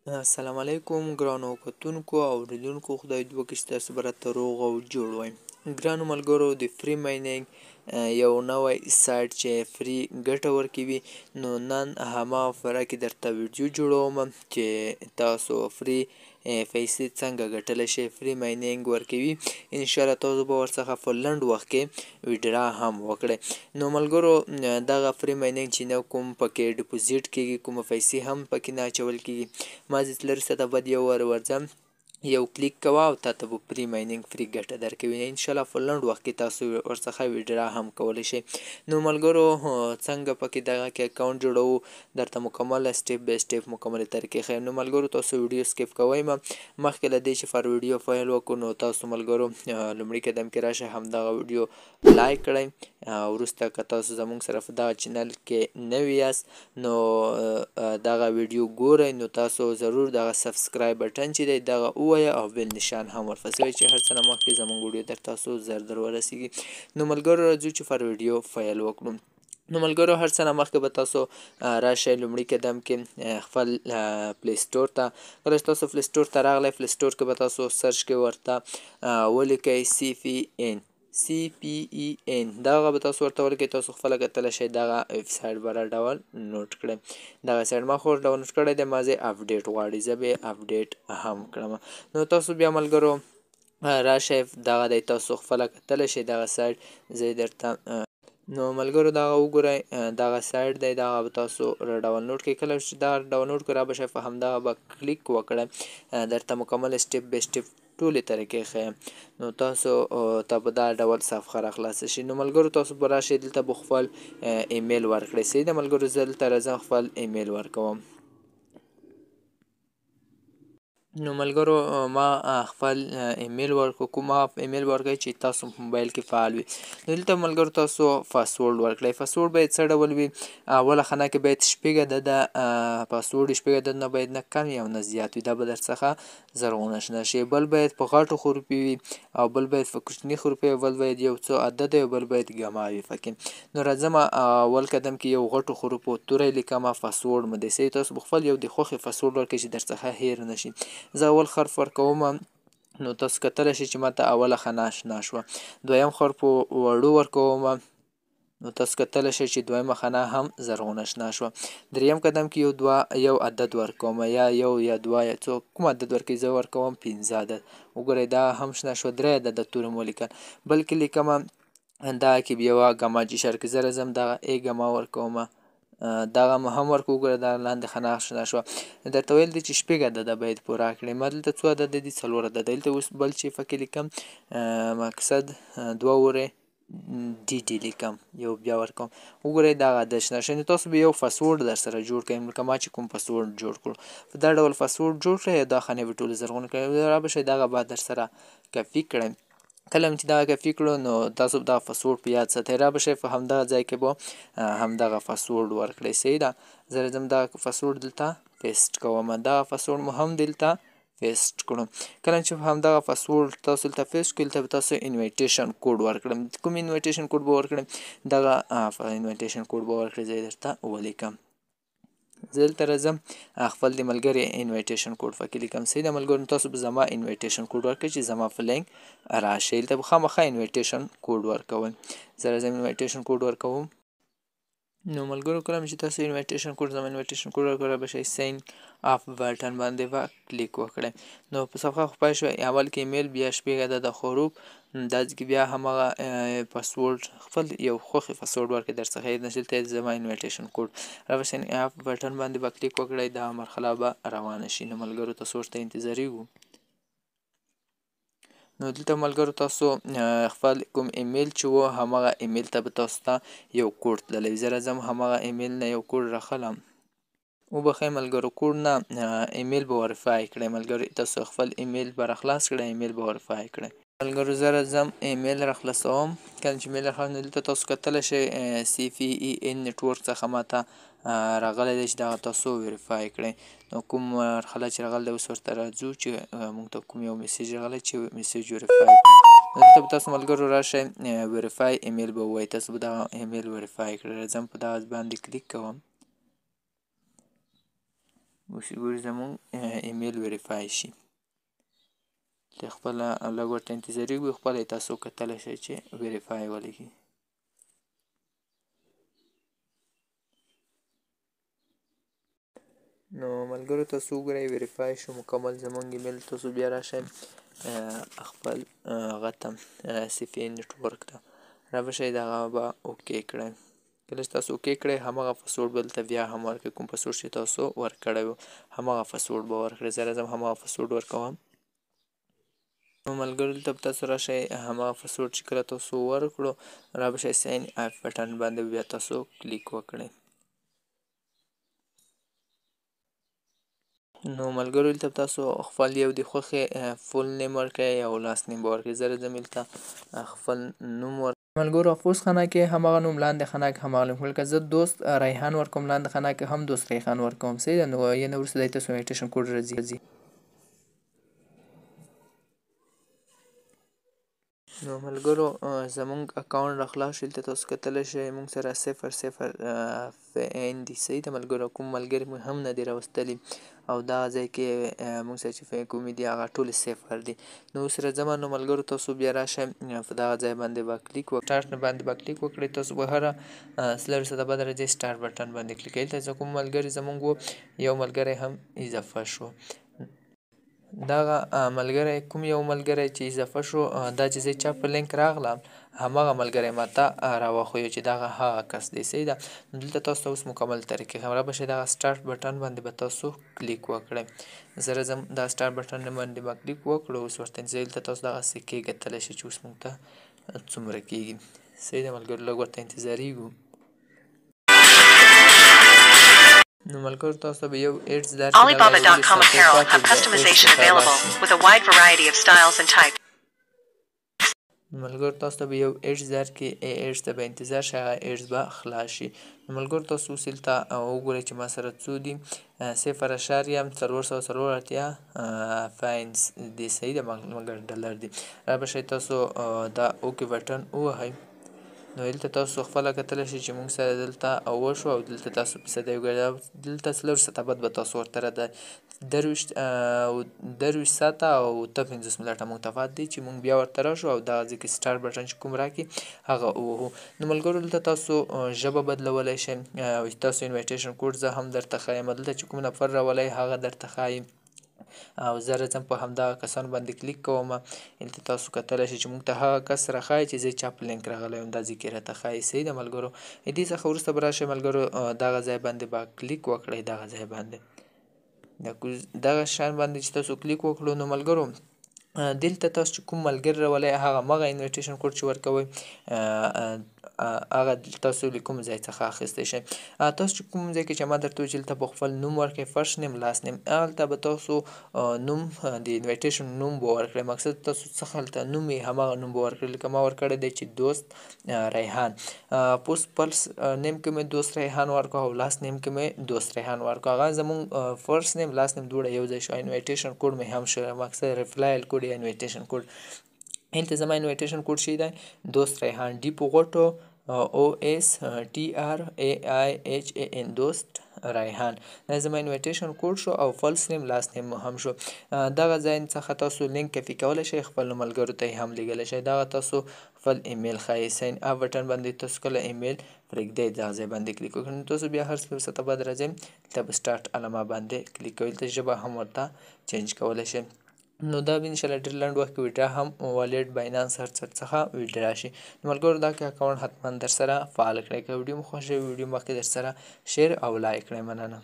السلام علیکم ګرانو کتونکو او اوریدونکو خدای دې وکړي چې تاسو به راته روغ او جوړ وئ. ګرانو ملګرو د فری مایننګ یو نوی سایټ چې فری ګټه ورکوي نو نن هماغه باره کې درته ویډیو جوړوم چې تاسو فری پیسې څنګه ګټلی شئ. فری مایننګ ورکوي انشاءالله تاسو به ورڅخه په لنډ وخت کې ویډرا هم وکړئ. نو ملګرو دغه فری مایننګ چې نه کوم پکې ډپوزیټ کیږي، کومه پیسې هم پکې نه اچول کیږي. ما چې لرې څه ته بد یو ورځم یو کلیک کوه او تا ته به فری مایننګ فری ګټه درکوي. انشاءالله په لنډ وخت کې تاسو ورڅخه ویډرا هم کولی شئ. نو ملګرو څنګه پکې دغه کې اکاونټ جوړوو درته مکمل سټیپ بای سټیپ مکمل طریقې ښیم. نو ملګرو تاسو ویډیو سکیپ کوئ مه، مخکې له دې چې فر ویډیو پیل وکړو نو تاسو ملګرو لومړي قدم کې راشئ همدغه ویډیو لایک کړئ. وروسته که تاسو زموږ سره په دغه چینل کې نوي یاست نو دغه ویډیو ګورئ نو تاسو ضرور دغه سبسکرایب بټن چې دی دغه ووایه او بیل نشان هم ورپسې وایئ چې هر څه نه مخکې زموږ ویډیو در تاسو زر ورسیږي. نو ملګرو راځو چې فر ویډیو پیل وکړو. نو ملګرو هر څه نه مخکې به تاسو راشئ لومړي قدم کې خپل پلی سټور ته. کله چې تاسو پلی سټور ته راغلی پلی سټور کې به تاسو سرچ کې ورته ولیکئ CPN دغه به تاسو ورته ولیکئ. تاسو خپله کتلی شئ دغه ویبسایټ به را ډاونلوډ کړئ. دغه ویبسایټ ما خو ډاونلوډ کړی دی، ما ځای اپډیټ غواړي، زه به یې اپډیټ هم کړم. نو تاسو بیا ملګرو راشئ دغه دی تاسو خپله کتلی شئ دغه سایټ زه یې درته نو ملګرو دغه وګورئ دغه سایټ دی دغه به تاسو را ډاونلوډ کړئ. کله چې دغه ډاونلوډ کړئ را به شئ په همدغه به کلیک وکړئ. درته مکمل سټیپ بای سټیپ ټولې طریقې ښیم. نو تاسو ته په دا ډول صفحه را خلاصه شي. نو ملګرو تاسو به راشئ دلته به خپل ایمیل ورکړئ. صحیح ده ملګرو، زه دلته راځم خپل ایمیل ورکوم. نو ملګرو ما خپل ایمیل ورکړ، کوم ایمیل ورکړئ چې تاسو په موبایل کې فعال وي. نو دلته ملګرو تاسو پاسورډ ورکړئ. پاسورډ باید څه ډول وي؟ اوله خانه کې باید شپږ عدده پاسورډ شپږ عدد نه باید نه کم وي او نه زیات وي، دا به درڅخه زرغونه شنه شي. بل باید په غټو حروفو وي او بل باید په کوچني حروفو وي، بل باید یو څو عدد او بل باید ګما وي پکې. نو راځم اول قدم کې یو غټو حروفو توری لیکمه پاسورډ مو دی. صحیح، تاسو به خپل یو د خوښې پاسورډ ورکړئ چې درڅخه هیر نه شي. زه اول حرف ورکوم نو تاسو کتلی شئ چې ماته اوله خانه اشنا شوه. دویم حرف وړو ورکوم نو تاسو کتلی شئ چې دویمه خانه هم زرغونه اشنا شوه. دریم قدم کې یو عدد ورکوم، یا یو یا دوه یا څو کوم عدد ورکوئ، زه ورکوم 15 عدد. وګورئ دا هم شنه شوه. درې عدده توري مو لیکل. بل کې لیکمه دغه کې بیا یوه ګما چې اشاره کې زه راځم دغه ای ګما ورکوم، دغه هم ورکوو. وګوره دا لاندې خانه شنه شوه. درته ویل دي چې شپږ عدده باید پوره کړئ. ما دلته څو عدده دي؟ څلور عدده. دلته اوس بل چې پکې لیکم مقصد دوه ورې ډي لیکم، یو بیا ورکوم. وګورئ دغه عدد شنه شوی. نو تاسو به یو پاسورډ درسره جوړ کړئ لکه ما چې کوم پاسورډ جوړ کړو. په دا ډول پاسورډ جوړ کړئ، دا خانې به ټولې زرغونې کړئ. را به شئ دغه به درسره کاپي کړئ. کله چې دغه کاپي کړو نو تاسو به دغه پاسورډ په یاد ساتئ. را به شئ په همدغه ځای کې به همدغه پاسورډ ورکړئ. صحیح ده، زه راځم دغه پاسورډ دلته پیسټ کوم. دغه پاسورډ مو هم دلته پیسټ کړو. کله چې همدغه پاسورډ تاسو دلته پیسټ کړئ دلته به تاسو انویټیشن کوډ ورکړم. کوم انویټیشن کوډ به ورکړم؟ دغه انویټیشن کوډ به ورکړئ، زه یې درته ولیکم. زه دلته راځم خپل د ملګري انویټیشن کوډ پکې لیکم. صحیح ده ملګرو، تاسو به زما انویټیشن کوډ ورکړئ چې زما په لینک راشئ. دلته به خامخا انویټیشن کوډ ورکوئ. زه راځم انویټیشن کوډ ورکوم. نو ملګرو کله چې تاسو انویټیشن کوډ زما انویټیشن کوډ ورکړئ به شئ ساین اپ بټن باندې به کلیک وکړئ. نو په صفحه خو پای شوه. اول کې ایمیل، بیا شپږ عدده حروف، دا کې بیا همغه پاسورډ خپل یو خوښې پاسورډ ورکړئ درڅخه هېر نه شي. دلته زما انویټیشن کوډ را به ساین اپ بټن باندې به کلیک وکړئ. دا مرحله به روانه شي. نو ملګرو تاسو ورته انتظاري وو. نو دلته ملګرو تاسو خپل کوم ایمیل چې و همغه ایمیل ته به تاسو ته یو کوډ تللی. زه راځم همغه ایمیل نه یو کوډ راخلم. وبخښئ ملګرو، کوډ نه ایمیل به ورفای کړئ. ملګرو تاسو خپل ایمیل به راخلاص کړئ، ایمیل به ورفای کړئ. ملګرو زه راځم ایمیل راخلاصوم. کله چې ایمیل راخلاصوم دلته تاسو کتلی شئ CPN نیټورک څخه ماته راغلی دی چې دغه تاسو ویریفای کړئ. نو کوم مرحله چې راغلی دی اوس ورته راځو چې موږ ته کوم یو میسیج راغلی چې میسیج ویریفای کړئ. دلته به تاسو ملګرو راشئ ویریفای ایمیل به ووایي، تاسو به دغه ایمیل ویریفای کړئ. راځم په دغه باندې کلیک کوم. اوس ګورئ زموږ ایمیل وریفای شي. خپله لږ ورته انتظاري وي، خپله یې تاسو کتلی شئ چې وریفای ولیکئ. نو ملګرو تاسو وګورئ وریفای شو مکمل زموږ ایمیل. تاسو بیا راشئ خپل هغه ته صفحې نیټورک ته رابشئ، دغه به اوکې کړئ. کله چې تاسو اوکې کړئ همغه پاسورډ به دلته بیا هم ورکړئ، کوم پاسورډ چې تاسو ورکړی و همغه پاسورډ به ورکړئ. زه راځم همغه پاسورډ ورکوم. نو ملګرو دلته به تاسو راشئ همغه پاسورډ چې کله تاسو ورکړو رابشئ ساین اپ بټن باندې بیا تاسو کلیک وکړئ. نو ملګرو دلته به تاسو خپل یو د خوښې فول نیم ورکړئ او لاست نیم به ورکړئ. زه راځم دلته خپل نوم ملګرو افسوس خانه کې همغه نوم، لاندې خانه کې همغه نوم. لکه زه دوست ریحان ورکوم، لاندې خانه کې هم دوست ریحان ورکوم. صحیح ده. نو یعنې وروسته د تاسو انویټیشن کوډ راځي. نو ملګرو زموږ اکاونټ راخلاص شو. دلته تاسو کتلی شئ موږ سره 0 دي. صحیح ده ملګرو. کوم ملګري مو هم نه دي راوستلي او دغه ځای کې موږ سره چې کومې دي هغه ټولې 0 دي. نو اوس راځم. نو ملګرو تاسو بیا راشئ په دغه ځای باندې به کلیک وکړئ، سټارټ باندې به کلیک وکړئ. تاسو به هره سلر څخه بعد راځئ سټارټ بټن باندې کلیک کوئ. دلته کوم ملګري زموږ و یو ملګری هم اضافه شو. دغه ملګری کوم یو ملګری چې اضافه شو دا چې زه چا په لینک راغلم همغه ملګری ماته راوښیو چې دغه هغه کس دی. صحیح ده. دلته تاسو ته اوس مکمل طریقې خبره بشئ. دغه سټارټ بټن باندې به تاسو کلیک وکړئ. زه راځم دا سټارټ بټن باندې به کلیک وکړو. اوس ورته انتظار دلته تاسو دغسې کېږدلی شئ چې اوس موږ ته څومره کېږي. صحیح ده ملګرو. لږ ورته انتظاریږو. نو ملګرو تاسو به یو ایډز درشي. Alibaba.com apparel have customization available with a wide variety of styles and types. ملګرو تاسو ته به یو ایډز درکړي، ایډز ته به انتظار شئ، هغه ایډز به خلاص شي. نو ملګرو تاسو اوس دلته وګورئ چې ما سره څو دي 0.484 فاینس دي. صحیح ده مګر ډالر دي. رابشئ تاسو دا اوکې بټن ووهئ. نو دلته تاسو خپله کتلی شئ چې موږ سره دلته وشو او دلته تاسو فیصدۍ وګورئ. دلته څلور ساعته بعد به تاسو ورته د 23 ساعته او 58 منټه موږ ته پاتې دي چې موږ بیا ورته راشو او دغه ځای کې سټارټ بټن چې کوم راکړي هغه ووهو. نو ملګرو دلته تاسو ژبه بدلولی شئ او تاسو انویټیشن کوډ زه هم درته ښایم. دلته چې کوم نفر راولی هغه درته ښایي او زه راځم په همدغه کسانو باندې کلیک کوم. دلته تاسو کتلی شئ چې موږ ته هغه کس راښایي چې زه چا په لینک راغلی یم دا ځای کې راته ښایي. صحیح ده ملګرو. دې څخه وروسته به راشئ ملګرو دغه ځای باندې به کلیک وکړئ. دغه ځای باندې دغه شیان باندې چې تاسو کلیک وکړو نو ملګرو دلته تاسو چې کوم ملګري راولئ هغه مغه انویټیشن کوډ چې ورکوئ هغه تاسو له کوم ځای څخه اخیستی شئ. تاسو چې کوم ځای کې چې ما درته وویل چې دلته به خپل نوم ورکړئ، فرست نیم لاست نیم. هلته به تاسو نوم د انویټیشن نوم به ورکړئ. مقصد تاسو څه هلته نوم یې همغه نوم به ورکړئ. لکه ما ورکړی دی چې دوست ریحان. پوس پلس نیم کې مې دوست ریحان ورکړو او لاست نیم کې مې دوست ریحان ورکړو. هغه زموږ فرست نیم لاست نیم دواړه یو ځای شو. انویټیشن کوډ مې هم شو. مقصد ریپلایل کوډ یا انویټیشن کوډ. هلته زما انویټیشن کوډ شي دی دوست ریحان ډي په غوټو OSTRAIHAN دوست ریحان. دا زما انویټیشن کوډ شو او فلس نیم لاست نیم هم شو. دغه ځای څخه تاسو لینک کپي کولی شئ، خپلو ملګرو ته یې هم لیږلی شئ. دغه تاسو خپل ایمیل ښایي ساین اپ بټن باندې تاسو کله ایمیل پرېږدئ دغه ځای باندې کلیک وکړئ. نو تاسو بیا هر څه ورڅخه بعد راځئ دلته به سټارټ علامه باندې کلیک کوئ. دلته ژبه هم ورته چینج کولی شئ. نو دا به انشاءالله ډېر لنډ وخت کې ویډرا هم والېټ باینانس هر څه څخه ویډرا شي. نو ملګرو دا اکاونټ حتما در سره فعال کړئ. که ویډیو مو خوښ شوی ویډیو مخکې در سره شیر او لایک کړئ. مننه.